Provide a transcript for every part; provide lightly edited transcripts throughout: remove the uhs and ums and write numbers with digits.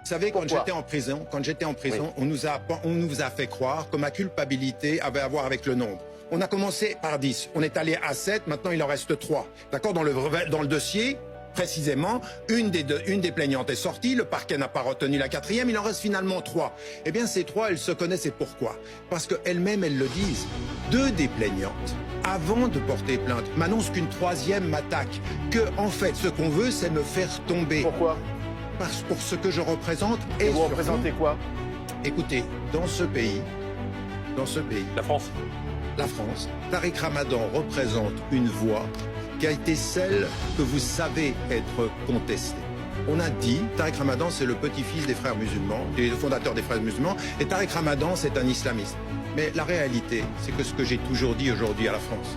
Vous savez, quand j'étais en prison, Oui. on nous a fait croire que ma culpabilité avait à voir avec le nombre. On a commencé par 10, on est allé à 7, maintenant il en reste 3. D'accord, dans le dossier, précisément, une des plaignantes est sortie, le parquet n'a pas retenu la 4e, il en reste finalement 3. Eh bien, ces 3, elles se connaissent, et pourquoi? Parce qu'elles-mêmes, elles le disent. 2 des plaignantes, avant de porter plainte, m'annoncent qu'une 3e m'attaque. Que, en fait, ce qu'on veut, c'est me faire tomber. Pourquoi? Parce pour ce que je représente Et vous surtout, représentez quoi? écoutez, dans ce pays, La France. la France, Tariq Ramadan représente une voix qui a été celle que vous savez être contestée. On a dit, Tariq Ramadan, c'est le petit-fils des frères musulmans, le fondateur des frères musulmans, et Tariq Ramadan, c'est un islamiste. Mais la réalité, c'est que ce que j'ai toujours dit aujourd'hui à la France,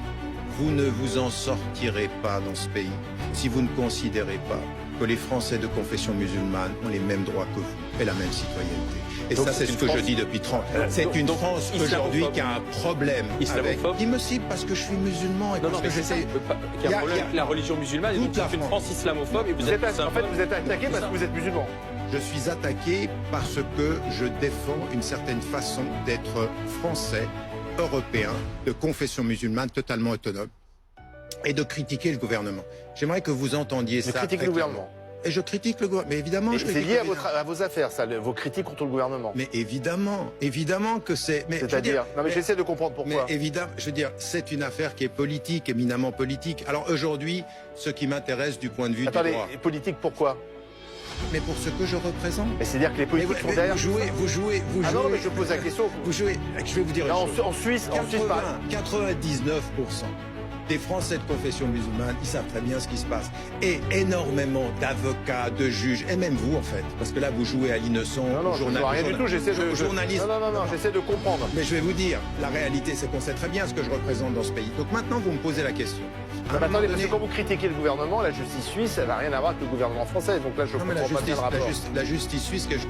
vous ne vous en sortirez pas dans ce pays si vous ne considérez pas que les Français de confession musulmane ont les mêmes droits que vous et la même citoyenneté. Et Donc ça, c'est ce que je dis depuis 30 ans. C'est une donc France islamophobe. aujourd'hui qui a un problème avec... Islamophobe. Qui me cible parce que je suis musulman et Non, parce mais que c'est ça. j'essaie... Il y a un problème avec la religion musulmane et donc Toute la c'est une France. France islamophobe et vous êtes En fait, vous êtes attaqué parce que vous êtes musulman. Je suis attaqué parce que je défends une certaine façon d'être français, européen, de confession musulmane totalement autonome et de critiquer le gouvernement. J'aimerais que vous entendiez Vous ça. critiquez très le clairement. gouvernement. Et je critique le gouvernement. Mais évidemment, Et je c'est critique lié le gouvernement. à vos affaires, ça, vos critiques contre le gouvernement. Mais évidemment que c'est... mais je veux C'est-à-dire, dire, non mais j'essaie de comprendre mais pourquoi. évidemment, je veux dire, c'est une affaire qui est politique, éminemment politique. Alors aujourd'hui, ce qui m'intéresse du point de vue Attendez, du droit, et politique pourquoi? mais pour ce que je reprend. Mais c'est-à-dire que les Mais politiques sont derrière. vous jouez. Ah non, mais je pose la question. Vous jouez. Je vais vous dire. Là, une chose. en Suisse, par 99% des Français de confession musulmane, ils savent très bien ce qui se passe. Et énormément d'avocats, de juges, et même vous en fait, parce que là vous jouez à l'innocent, Non, je ne vois rien du tout, j'essaie de... journaliste. Non, j'essaie de comprendre. Mais je vais vous dire, la réalité c'est qu'on sait très bien ce que je représente dans ce pays. Donc maintenant vous me posez la question. À un Non, mais moment attendez, parce donné- que quand vous critiquez le gouvernement, la justice suisse, elle n'a rien à voir avec le gouvernement français. Donc là, je Non, mais comprends pas bien le rapport. la justice suisse que je